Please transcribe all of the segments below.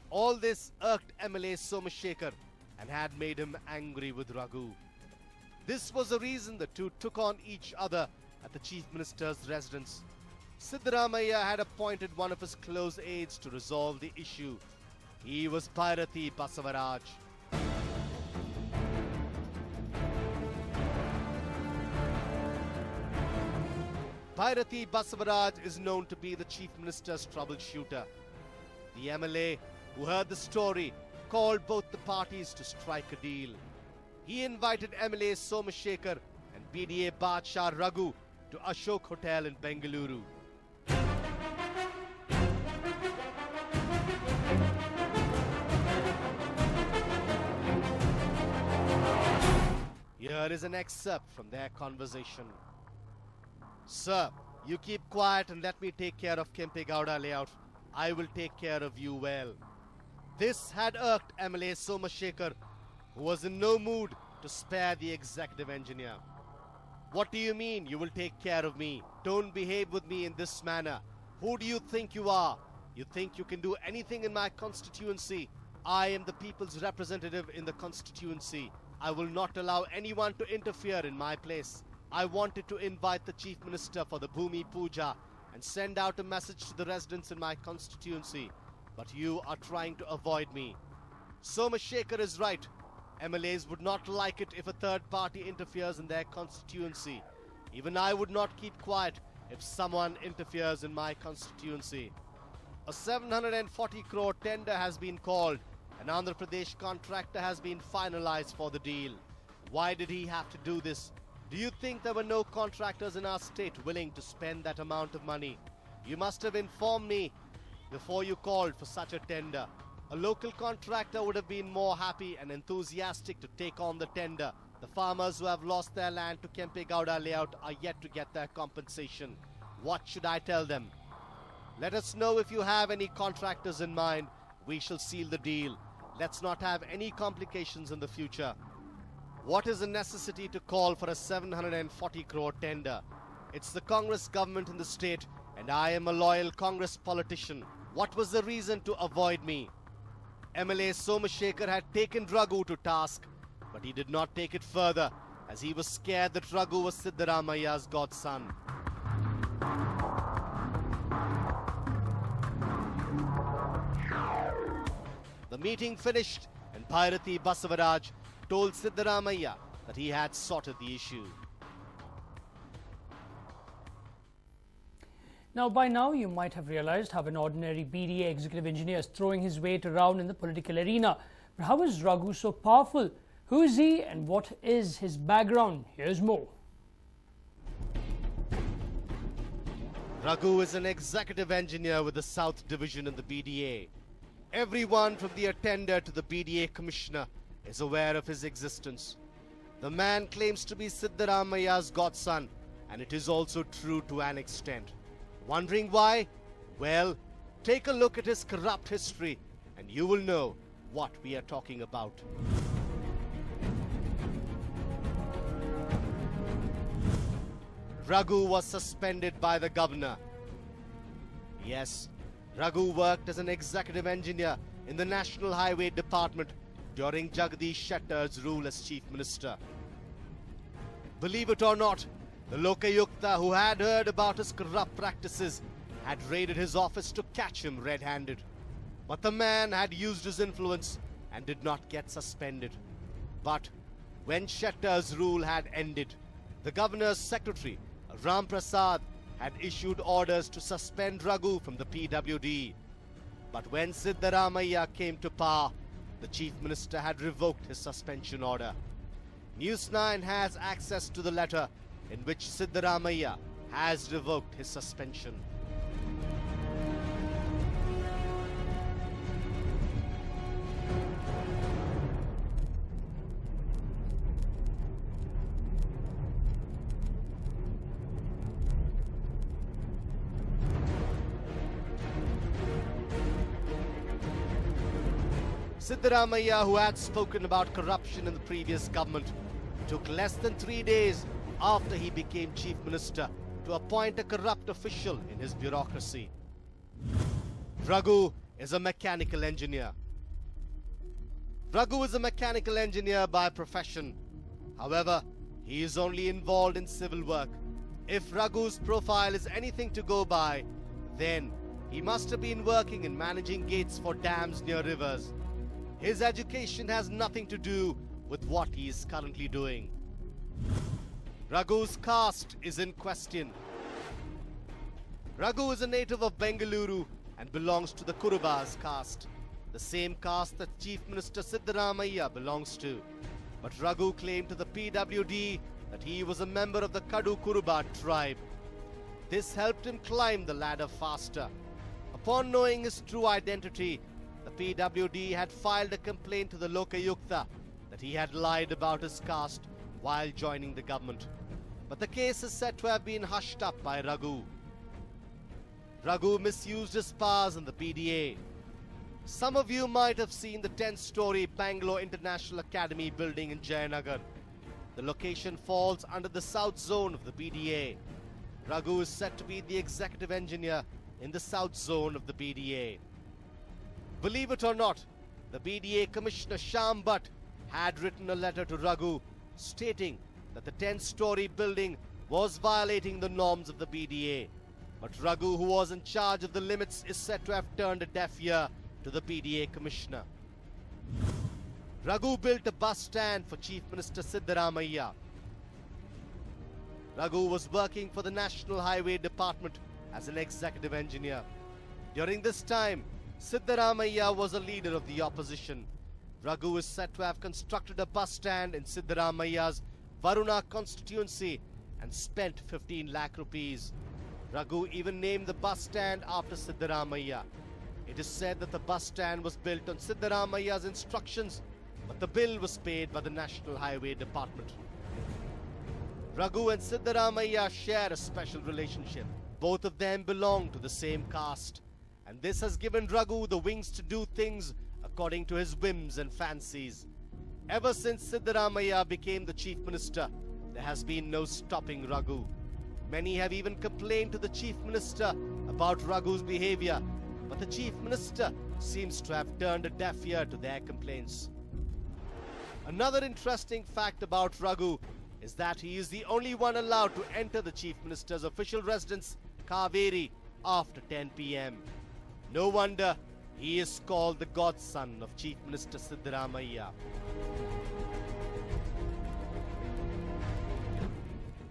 All this irked MLA Somashekar and had made him angry with Raghu. This was the reason the two took on each other at the Chief Minister's residence. Siddaramaiah had appointed one of his close aides to resolve the issue. He was Bhairathi Basavaraj. Bhairathi Basavaraj is known to be the Chief Minister's troubleshooter. The MLA, who heard the story, called both the parties to strike a deal. He invited MLA Somashekar and BDA Badshah Raghu to Ashok Hotel in Bengaluru. Here is an excerpt from their conversation. Sir, you keep quiet and let me take care of Kempegowda layout. I will take care of you well. This had irked MLA Somashekar, who was in no mood to spare the executive engineer. What do you mean you will take care of me? Don't behave with me in this manner. Who do you think you are? You think you can do anything in my constituency? I am the people's representative in the constituency. I will not allow anyone to interfere in my place. I wanted to invite the Chief Minister for the Bhumi Puja and send out a message to the residents in my constituency. But you are trying to avoid me. Somashekar is right. MLAs would not like it if a third party interferes in their constituency. Even I would not keep quiet if someone interferes in my constituency. A 740 crore tender has been called. An Andhra Pradesh contractor has been finalized for the deal. Why did he have to do this? Do you think there were no contractors in our state willing to spend that amount of money? You must have informed me before you called for such a tender. A local contractor would have been more happy and enthusiastic to take on the tender. The farmers who have lost their land to Kempegowda layout are yet to get their compensation. What should I tell them? Let us know if you have any contractors in mind. We shall seal the deal. Let's not have any complications in the future. What is the necessity to call for a 740 crore tender? It's the Congress government in the state and I am a loyal Congress politician. What was the reason to avoid me? MLA Somashekar had taken Raghu to task, but he did not take it further as he was scared that Raghu was Siddaramaiah's godson. The meeting finished and Bhairathi Basavaraj told Siddaramaiah that he had sorted the issue. Now, by now, you might have realized how an ordinary BDA executive engineer is throwing his weight around in the political arena. But how is Raghu so powerful? Who is he and what is his background? Here's more. Raghu is an executive engineer with the South Division in the BDA. Everyone from the attender to the BDA commissioner is aware of his existence. The man claims to be Siddaramaiah's godson, and it is also true to an extent. Wondering why? Well, take a look at his corrupt history and you will know what we are talking about. Raghu was suspended by the governor. Yes, Raghu worked as an executive engineer in the National Highway Department during Jagdish Shettar's rule as Chief Minister. Believe it or not, the Lokayukta, who had heard about his corrupt practices, had raided his office to catch him red-handed. But the man had used his influence and did not get suspended. But when Shettar's rule had ended, the governor's secretary, Ram Prasad, had issued orders to suspend Raghu from the PWD. But when Siddaramaiah came to power, the Chief Minister had revoked his suspension order. News9 has access to the letter in which Siddaramaiah has revoked his suspension. Siddaramaiah, who had spoken about corruption in the previous government, took less than 3 days after he became Chief Minister to appoint a corrupt official in his bureaucracy. Raghu is a mechanical engineer. Raghu is a mechanical engineer by profession. However, he is only involved in civil work. If Raghu's profile is anything to go by, then he must have been working in managing gates for dams near rivers. His education has nothing to do with what he is currently doing. Raghu's caste is in question. Raghu is a native of Bengaluru and belongs to the Kurubas caste, the same caste that Chief Minister Siddaramaiah belongs to. But Raghu claimed to the PWD that he was a member of the Kadu Kuruba tribe. This helped him climb the ladder faster. Upon knowing his true identity, the PWD had filed a complaint to the Lokayukta that he had lied about his caste while joining the government. But the case is said to have been hushed up by Raghu. Raghu misused his powers in the PDA. Some of you might have seen the 10-story Bangalore International Academy building in Jayanagar. The location falls under the south zone of the PDA. Raghu is said to be the executive engineer in the south zone of the PDA. Believe it or not, the PDA Commissioner Shyam Bhatt had written a letter to Raghu stating that the 10-story building was violating the norms of the PDA. But Raghu, who was in charge of the limits, is said to have turned a deaf ear to the PDA Commissioner. Raghu built a bus stand for Chief Minister Siddaramaiah. Raghu was working for the National Highway Department as an executive engineer. During this time, Siddaramaiah was a leader of the opposition. Raghu is said to have constructed a bus stand in Siddaramaiah's Varuna constituency and spent 15 lakh rupees. Raghu even named the bus stand after Siddaramaiah. It is said that the bus stand was built on Siddaramaiah's instructions, but the bill was paid by the National Highway Department. Raghu and Siddaramaiah share a special relationship. Both of them belong to the same caste, and this has given Raghu the wings to do things according to his whims and fancies. Ever since Siddaramaiah became the Chief Minister, there has been no stopping Raghu. Many have even complained to the Chief Minister about Raghu's behavior, but the Chief Minister seems to have turned a deaf ear to their complaints. Another interesting fact about Raghu is that he is the only one allowed to enter the Chief Minister's official residence, Kaveri, after 10 p.m. No wonder he is called the Godson of Chief Minister Siddaramaiah.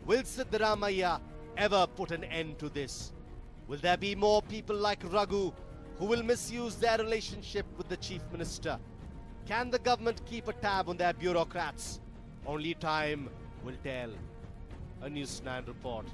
Will Siddaramaiah ever put an end to this? Will there be more people like Raghu who will misuse their relationship with the Chief Minister? Can the government keep a tab on their bureaucrats? Only time will tell. A News9 report.